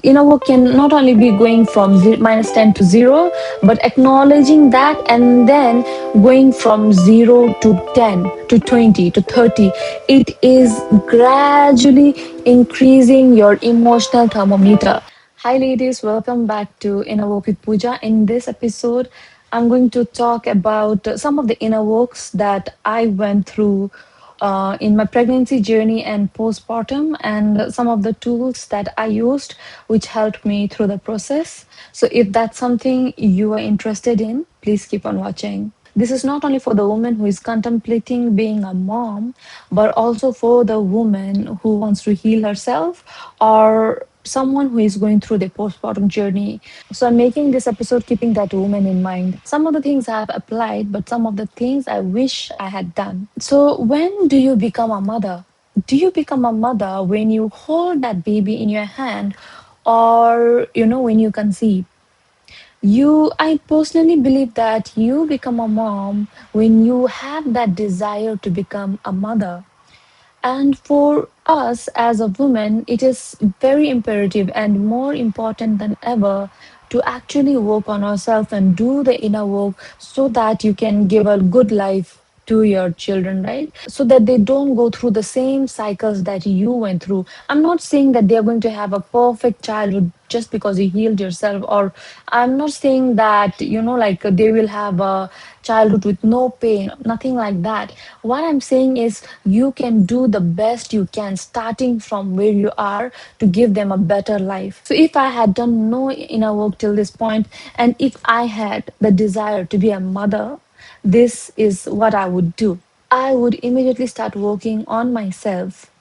inner work can not only be going from minus 10 to 0, but acknowledging that and then going from 0 to 10 to 20 to 30. It is gradually increasing your emotional thermometer. Hi ladies, welcome back to Inner Work with Pooja. In this episode, I'm going to talk about some of the inner works that I went through in my pregnancy journey and postpartum, and some of the tools that I used, which helped me through the process. So, if that's something you are interested in, please keep on watching. This is not only for the woman who is contemplating being a mom, but also for the woman who wants to heal herself or someone who is going through the postpartum journey. So I'm making this episode keeping that woman in mind. Some of the things I have applied, but some of the things I wish I had done. So when do you become a mother? Do you become a mother when you hold that baby in your hand, or when you conceive? I personally believe that you become a mom when you have that desire to become a mother. And for us as a woman, it is very imperative and more important than ever to actually work on ourselves and do the inner work so that you can give a good life to your children, right? So that they don't go through the same cycles that you went through. I'm not saying that they're going to have a perfect childhood just because you healed yourself, or I'm not saying that, like they will have a childhood with no pain, nothing like that. What I'm saying is you can do the best you can starting from where you are to give them a better life. So if I had done no inner work till this point, and if I had the desire to be a mother, this is what I would do. I would immediately start working on myself.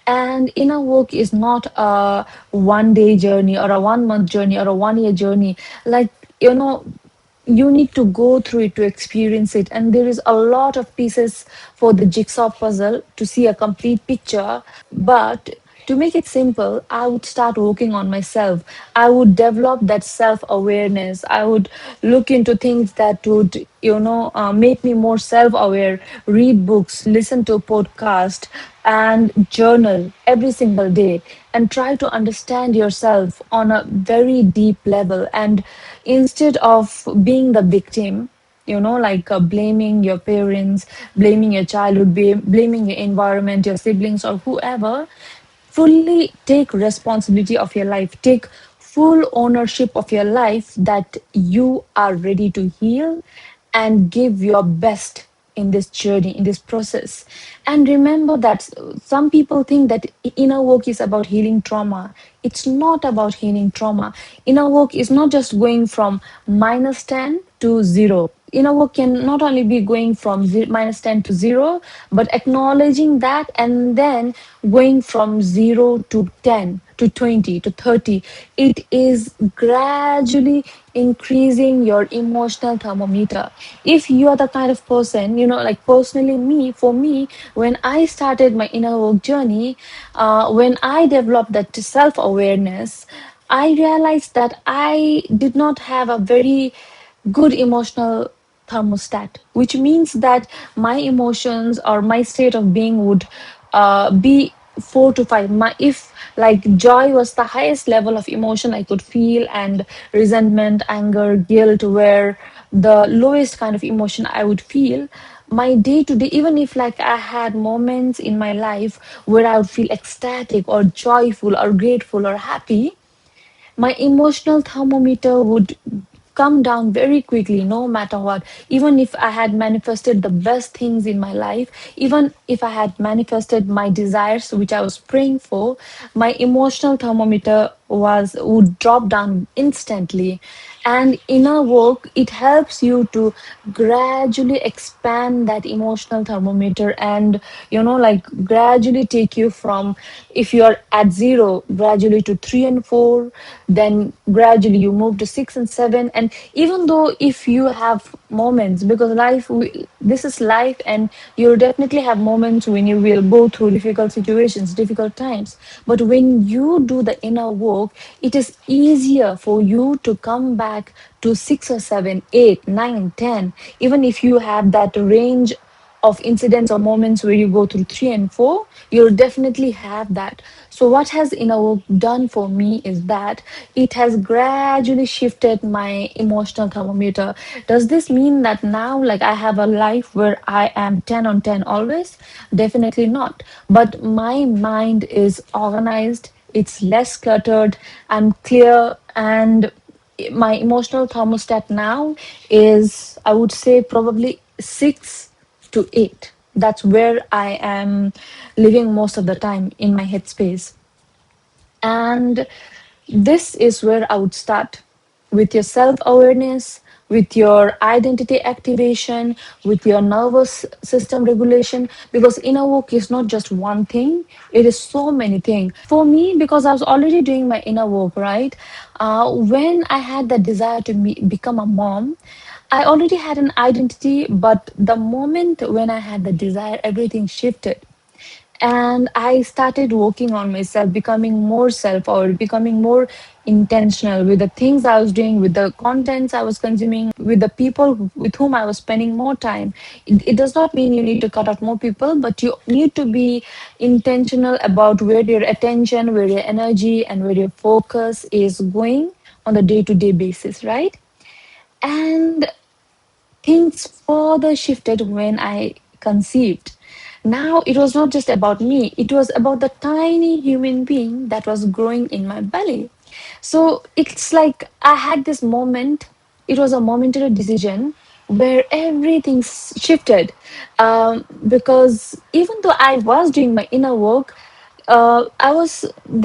And inner work is not a 1 day journey or a 1 month journey or a 1 year journey. Like, you need to go through it to experience it. And there is a lot of pieces for the jigsaw puzzle to see a complete picture. But to make it simple, I would start working on myself. I would develop that self awareness. I would look into things that would, make me more self aware, read books, listen to podcast, and journal every single day, and try to understand yourself on a very deep level. And instead of being the victim, like blaming your parents, blaming your childhood, blaming your environment, your siblings, or whoever, fully take responsibility of your life. Take full ownership of your life, that you are ready to heal and give your best in this journey, in this process. And remember that some people think that inner work is about healing trauma. It's not about healing trauma. Inner work is not just going from minus 10 to 0. Inner work can not only be going from minus 10 to 0, but acknowledging that and then going from 0 to 10 to 20 to 30. It is gradually increasing your emotional thermometer. If you are the kind of person, like personally for me, when I started my inner work journey, when I developed that self awareness, I realized that I did not have a very good emotional thermostat, which means that my emotions or my state of being would be 4 to 5. If like joy was the highest level of emotion I could feel, and resentment, anger, guilt were the lowest kind of emotion I would feel, my day to day, even if like I had moments in my life where I would feel ecstatic or joyful or grateful or happy, my emotional thermometer would come down very quickly, no matter what. Even if I had manifested the best things in my life, even if I had manifested my desires which I was praying for, my emotional thermometer was would drop down instantly. And inner work, it helps you to gradually expand that emotional thermometer, and like gradually take you from, if you're at 0, gradually to 3 and 4, then gradually you move to 6 and 7. And even though if you have moments, because this is life, and you'll definitely have moments when you will go through difficult situations, difficult times, but when you do the inner work, it is easier for you to come back to 6 or 7, 8, 9, 10. Even if you have that range of incidents or moments where you go through 3 and 4, you'll definitely have that. So what has inner work done for me is that it has gradually shifted my emotional thermometer. Does this mean that now, like, I have a life where I am 10 on 10 always? Definitely not. But my mind is organized, it's less cluttered, I'm clear, and my emotional thermostat now is, I would say, probably 6 to 8. That's where I am living most of the time in my headspace. And this is where I would start with your self awareness, with your identity activation, with your nervous system regulation, because inner work is not just one thing, it is so many things. For me, because I was already doing my inner work, right? When I had the desire to become a mom, I already had an identity, but the moment when I had the desire, everything shifted. And I started working on myself, becoming more self-aware, becoming more intentional with the things I was doing, with the contents I was consuming, with the people with whom I was spending more time. It does not mean you need to cut out more people, but you need to be intentional about where your attention, where your energy, and where your focus is going on the day-to-day basis, right? And things further shifted when I conceived. Now it was not just about me, it was about the tiny human being that was growing in my belly. So it's like I had this moment, it was a momentary decision where everything shifted. Because even though I was doing my inner work, there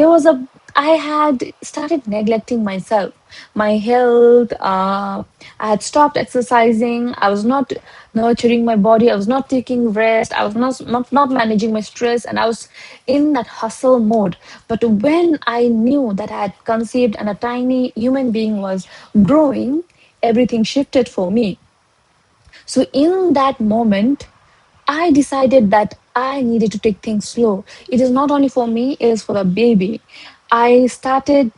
was a, I had started neglecting myself, my health. I had stopped exercising. I was not nurturing my body. I was not taking rest. I was not managing my stress, and I was in that hustle mode. But when I knew that I had conceived and a tiny human being was growing, everything shifted for me. So in that moment, I decided that I needed to take things slow. It is not only for me; it is for the baby. I started.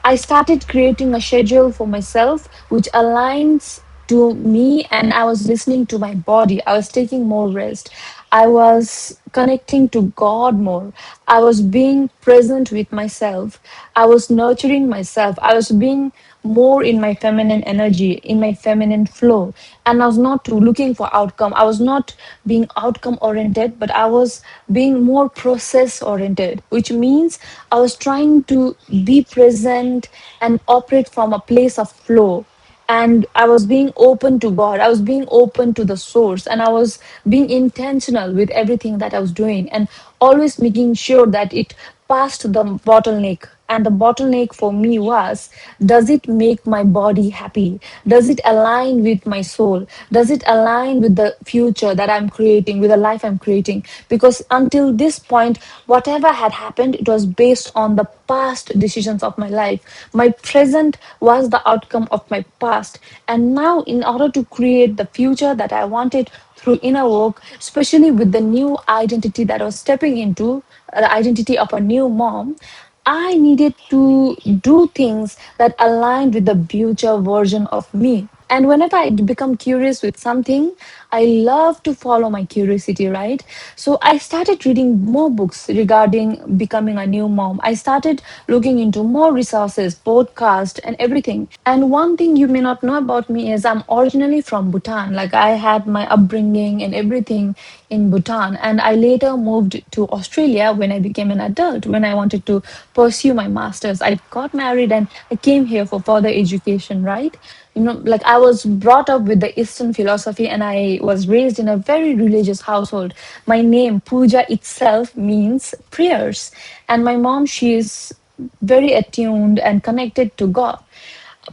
I started creating a schedule for myself, which aligns to me, and I was listening to my body. I was taking more rest. I was connecting to God more. I was being present with myself. I was nurturing myself. I was being more in my feminine energy, in my feminine flow. And I was not looking for outcome. I was not being outcome oriented, but I was being more process oriented, which means I was trying to be present and operate from a place of flow. And I was being open to God, I was being open to the source, and I was being intentional with everything that I was doing, and always making sure that it passed the bottleneck. And the bottleneck for me was, does it make my body happy? Does it align with my soul? Does it align with the future that I'm creating, with the life I'm creating? Because until this point, whatever had happened, it was based on the past decisions of my life. My present was the outcome of my past. And now, in order to create the future that I wanted through inner work, especially with the new identity that I was stepping into, the identity of a new mom, I needed to do things that aligned with the future version of me. And whenever I become curious with something, I love to follow my curiosity, right? So I started reading more books regarding becoming a new mom. I started looking into more resources, podcast, and everything. And one thing you may not know about me is I'm originally from Bhutan. Like, I had my upbringing and everything in Bhutan. And I later moved to Australia when I became an adult, when I wanted to pursue my master's. I got married and I came here for further education, right? Like, I was brought up with the Eastern philosophy, and I was raised in a very religious household. My name, Puja, itself means prayers. And my mom, she is very attuned and connected to God.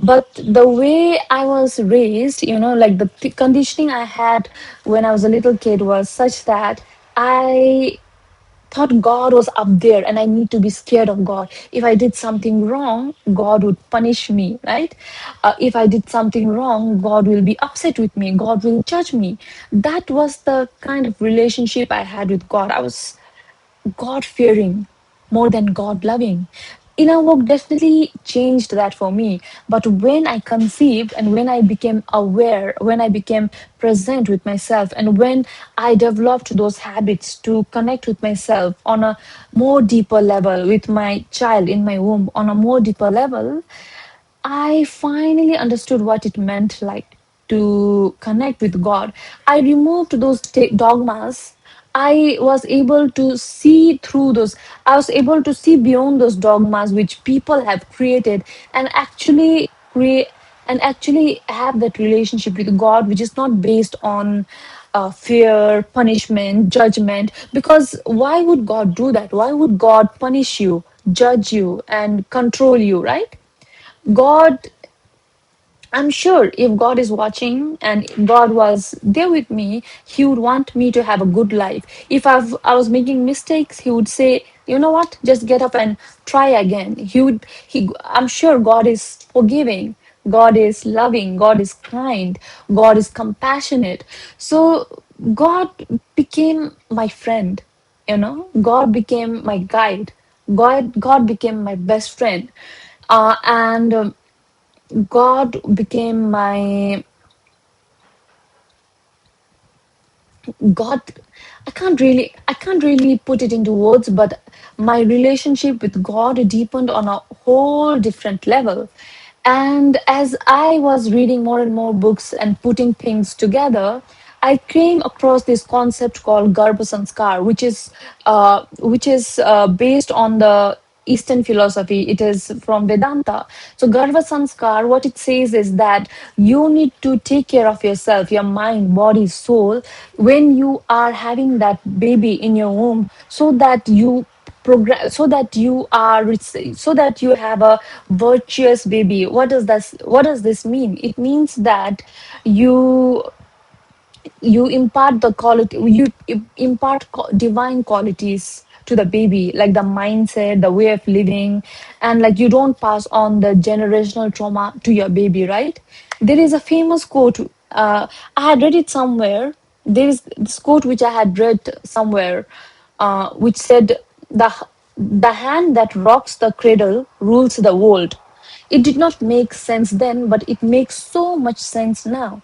But the way I was raised, like the conditioning I had when I was a little kid was such that I thought God was up there and I need to be scared of God. If I did something wrong, God would punish me, right? If I did something wrong, God will be upset with me. God will judge me. That was the kind of relationship I had with God. I was God fearing more than God loving. inner work definitely changed that for me. But when I conceived and when I became aware, when I became present with myself, and when I developed those habits to connect with myself on a more deeper level, with my child in my womb on a more deeper level, I finally understood what it meant like to connect with God. I removed those dogmas. I was able to see through those. I was able to see beyond those dogmas which people have created, and actually create and actually have that relationship with God, which is not based on fear, punishment, judgment. Because why would God do that? Why would God punish you, judge you, and control you, right? God, I'm sure if God is watching and God was there with me, He would want me to have a good life. If I was making mistakes, He would say, you know what, just get up and try again. I'm sure God is forgiving, God is loving, God is kind, God is compassionate. So God became my friend, God became my guide. God became my best friend. And God became my God. I can't really put it into words, but my relationship with God deepened on a whole different level. And as I was reading more and more books and putting things together, I came across this concept called Garbh Sanskar, which is based on the Eastern philosophy. It is from Vedanta. So Garbh Sanskar, what it says is that you need to take care of yourself, your mind, body, soul, when you are having that baby in your womb, so that you progress, so that you have a virtuous baby. What does this mean? It means that you you impart the quality you impart divine qualities to the baby, like the mindset, the way of living, and like you don't pass on the generational trauma to your baby, right? There is a famous quote, I had read it somewhere. There is this quote which I had read somewhere, which said, the the hand that rocks the cradle rules the world. It did not make sense then, but it makes so much sense now.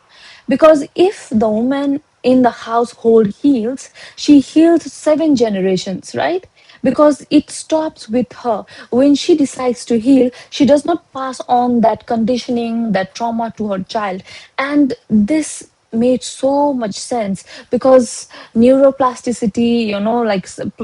Because if the woman in the household heals, she heals seven generations, right? Because it stops with her. When she decides to heal, she does not pass on that conditioning, that trauma to her child. And this made so much sense, because neuroplasticity,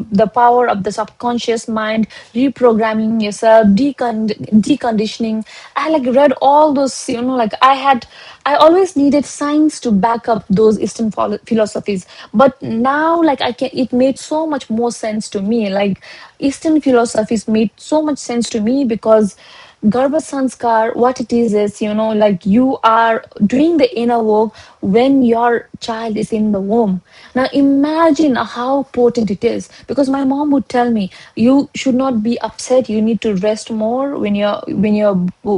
the power of the subconscious mind, reprogramming yourself, deconditioning. I like read all those, like I always needed science to back up those Eastern philosophies, but now like I can it made so much more sense to me. Like Eastern philosophies made so much sense to me, because Garbha Sanskar, what it is, like you are doing the inner work when your child is in the womb. Now imagine how potent it is. Because my mom would tell me, you should not be upset. You need to rest more when your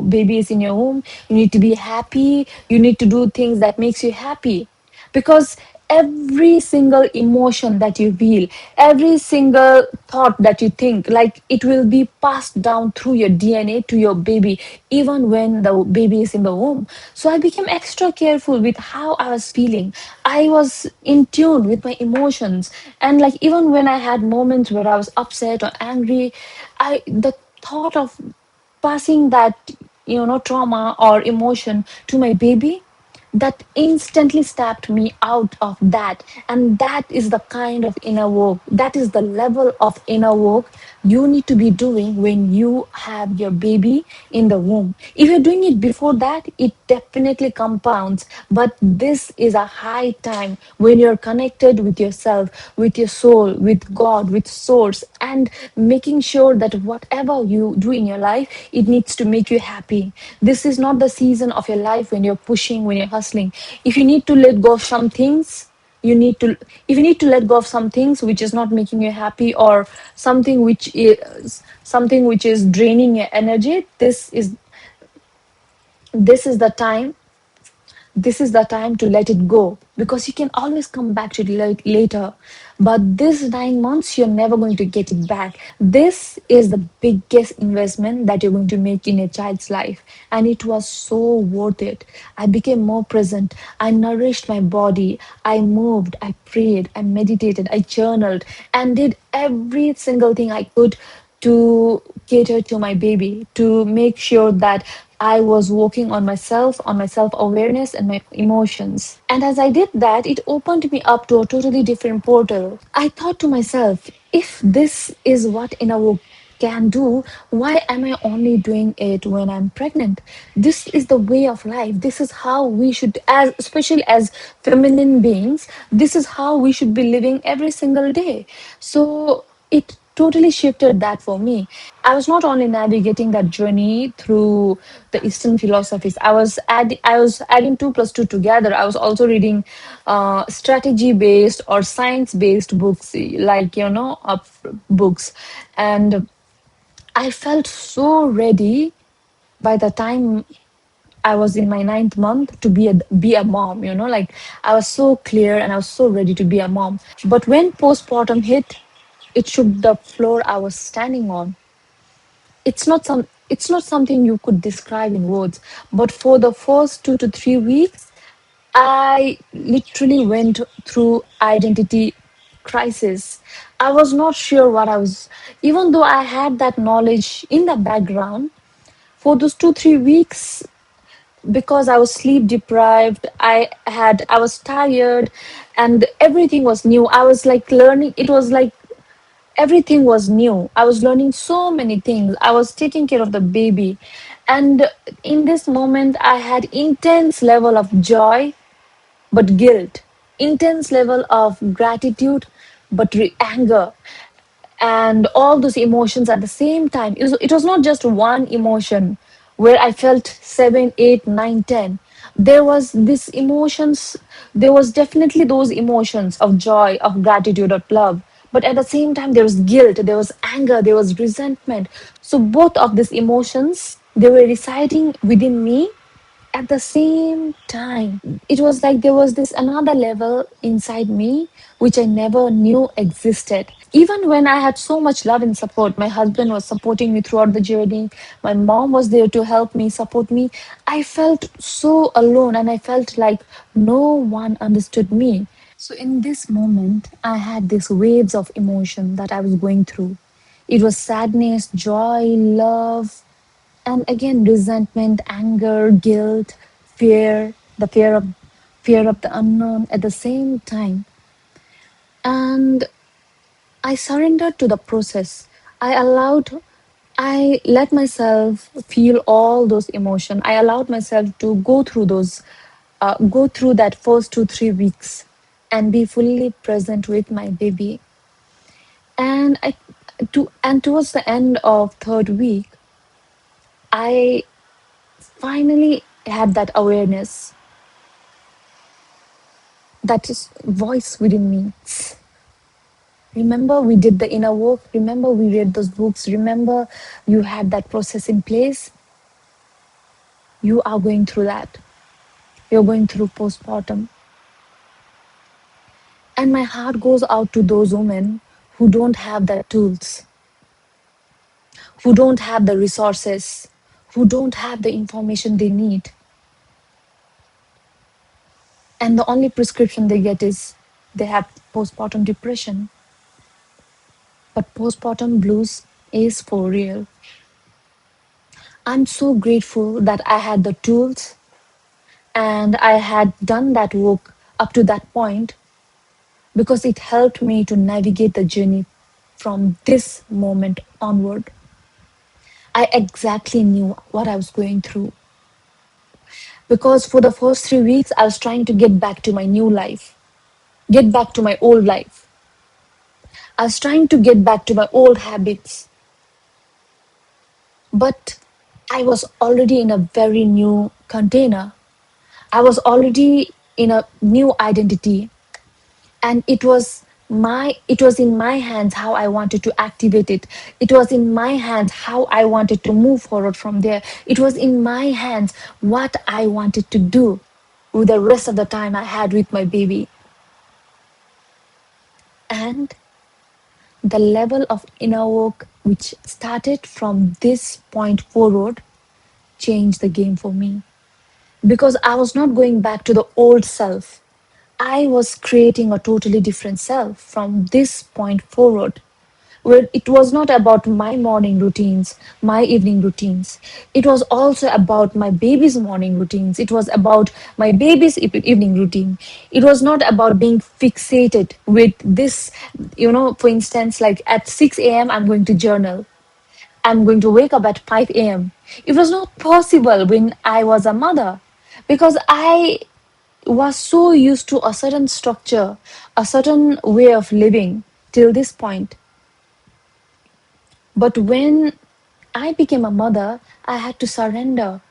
baby is in your womb. You need to be happy. You need to do things that makes you happy, because every single emotion that you feel, every single thought that you think, like it will be passed down through your DNA to your baby, even when the baby is in the womb. So I became extra careful with how I was feeling. I was in tune with my emotions, and like even when I had moments where I was upset or angry, I the thought of passing that trauma or emotion to my baby, that instantly snapped me out of that. And that is the kind of inner work, that is the level of inner work you need to be doing when you have your baby in the womb. If you're doing it before that, it definitely compounds, but this is a high time when you're connected with yourself, with your soul, with God, with source, and making sure that whatever you do in your life, it needs to make you happy. This is not the season of your life when you're pushing, when you're hustling. If you need to let go of some things, you need to if you need to let go of some things which is not making you happy, or something which is draining your energy, this is the time this is the time to let it go, because you can always come back to it later. But this 9 months, you're never going to get it back. This is the biggest investment that you're going to make in a child's life. And it was so worth it. I became more present. I nourished my body. I moved. I prayed. I meditated. I journaled and did every single thing I could to cater to my baby, to make sure that I was working on my self awareness and my emotions. And as I did that, it opened me up to a totally different portal. I thought to myself, if this is what inner work can do, why am I only doing it when I'm pregnant? This is the way of life. This is how we should, as especially as feminine beings, this is how we should be living every single day. So it totally shifted that for me. I was not only navigating that journey through the Eastern philosophies. I was adding two plus two together. I was also reading strategy based or science based books, like books, and I felt so ready by the time I was in my ninth month to be a mom. Like I was so clear and I was so ready to be a mom. But when postpartum hit, it shook the floor I was standing on. It's not something you could describe in words, but for the first 2 to 3 weeks I literally went through identity crisis. I was not sure what I was, even though I had that knowledge in the background. For those 2 3 weeks, because I was sleep deprived, I was tired, and everything was new. I was like learning. It was like everything was new. I was learning so many things. I was taking care of the baby. And in this moment, I had intense level of joy, but guilt, intense level of gratitude, but anger, and all those emotions at the same time. It was not just one emotion where I felt seven, eight, nine, ten. There was this emotions, there was definitely those emotions of joy, of gratitude, of love. But at the same time, there was guilt, there was anger, there was resentment. So both of these emotions, they were residing within me at the same time. It was like there was this another level inside me which I never knew existed. Even when I had so much love and support, my husband was supporting me throughout the journey, my mom was there to help me, support me, I felt so alone and I felt like no one understood me. So in this moment, I had these waves of emotion that I was going through. It was sadness, joy, love, and again resentment, anger, guilt, fear, the fear of the unknown at the same time. And I surrendered to the process. I let myself feel all those emotions. I allowed myself to go through that first 2 3 weeks and be fully present with my baby. And towards the end of third week, I finally had that awareness, that is voice within me. Remember, we did the inner work. Remember, we read those books. Remember, you had that process in place. You are going through that. You're going through postpartum. And my heart goes out to those women who don't have the tools, who don't have the resources, who don't have the information they need. And the only prescription they get is they have postpartum depression. But postpartum blues is for real. I'm so grateful that I had the tools and I had done that work up to that point, because it helped me to navigate the journey from this moment onward. I exactly knew what I was going through, because for the first 3 weeks, I was trying to get back to my new life, get back to my old life. I was trying to get back to my old habits, but I was already in a very new container. I was already in a new identity, and it was in my hands how I wanted to activate it. It was in my hands how I wanted to move forward from there. It was in my hands what I wanted to do with the rest of the time I had with my baby. And the level of inner work which started from this point forward changed the game for me, because I was not going back to the old self. I was creating a totally different self from this point forward, where it was not about my morning routines, my evening routines. It was also about my baby's morning routines. It was about my baby's evening routine. It was not about being fixated with this, for instance, like at 6 a.m., I'm going to journal. I'm going to wake up at 5 a.m. It was not possible when I was a mother, because I was so used to a certain structure, a certain way of living till this point. But when I became a mother, I had to surrender.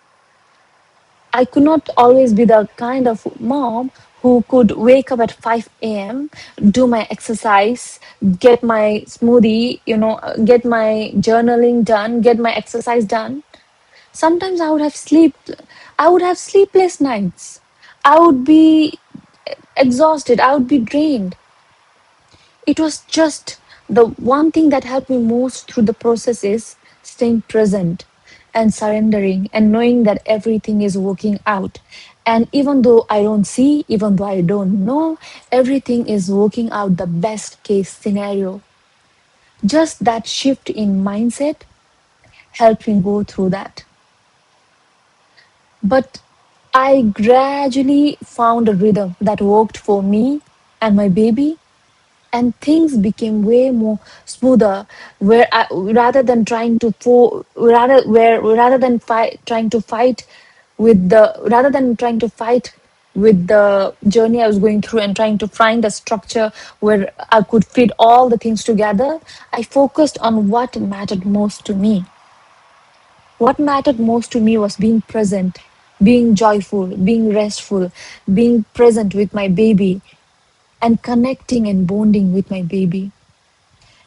I could not always be the kind of mom who could wake up at 5 a.m., do my exercise, get my smoothie, get my journaling done, get my exercise done. Sometimes I would have sleepless nights. I would be exhausted, I would be drained. It was just the one thing that helped me most through the process is staying present and surrendering and knowing that everything is working out. And even though I don't see, even though I don't know, everything is working out the best case scenario. Just that shift in mindset helped me go through that. But I gradually found a rhythm that worked for me and my baby, and things became way more smoother, where rather than trying to rather than trying to fight with the rather than trying to fight with the journey I was going through and trying to find a structure where I could fit all the things together. I focused on what mattered most to me. What mattered most to me was being present, being joyful, being restful, being present with my baby, and connecting and bonding with my baby.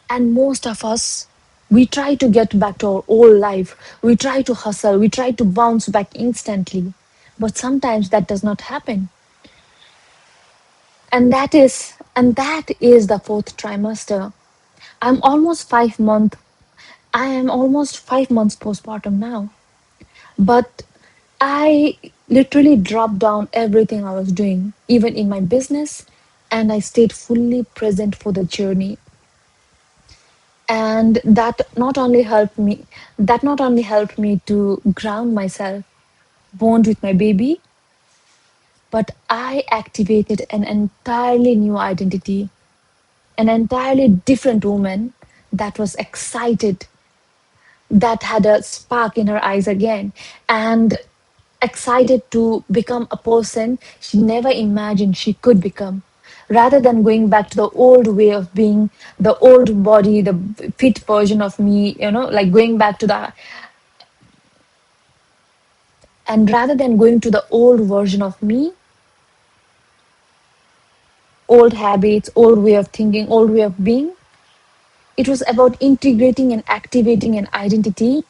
And most of us, we try to get back to our old life. We try to hustle. We try to bounce back instantly. But sometimes that does not happen. And that is the fourth trimester. I'm almost 5 months. I am almost 5 months postpartum now. But I literally dropped down everything I was doing, even in my business, and I stayed fully present for the journey. And that not only helped me to ground myself, bond with my baby, but I activated an entirely new identity, an entirely different woman that was excited, that had a spark in her eyes again, and excited to become a person she never imagined she could become. Rather than going back to the old way of being, the old body, the fit version of me, like going back to the, and rather than going to the old version of me, old habits, old way of thinking, old way of being, it was about integrating and activating an identity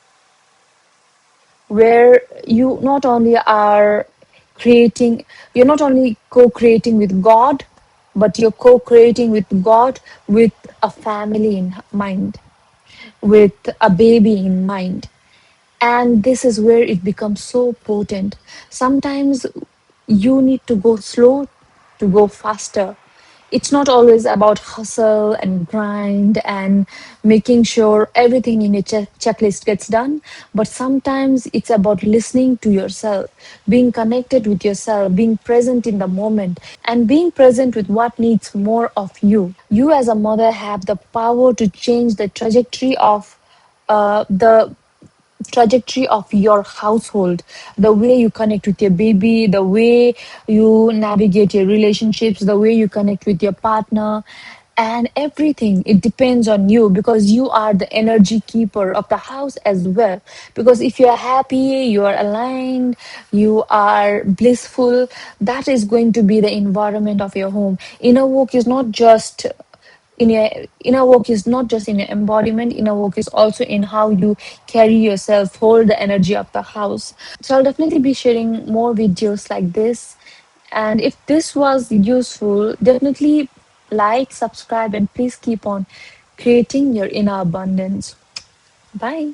where you not only are creating, you're not only co-creating with God, but you're co-creating with God with a family in mind, with a baby in mind. And this is where it becomes so potent. Sometimes you need to go slow to go faster. It's not always about hustle and grind and making sure everything in your checklist gets done, but sometimes it's about listening to yourself, being connected with yourself, being present in the moment, and being present with what needs more of you. You, as a mother, have the power to change the trajectory of your household, the way you connect with your baby, the way you navigate your relationships, the way you connect with your partner, and everything. It depends on you, because you are the energy keeper of the house as well. Because if you are happy, you are aligned, you are blissful, that is going to be the environment of your home. Inner work is not just in your inner work is not just in your embodiment. Inner work is also in how you carry yourself, hold the energy of the house. So I'll definitely be sharing more videos like this, and if this was useful, definitely like, subscribe, and please keep on creating your inner abundance. Bye.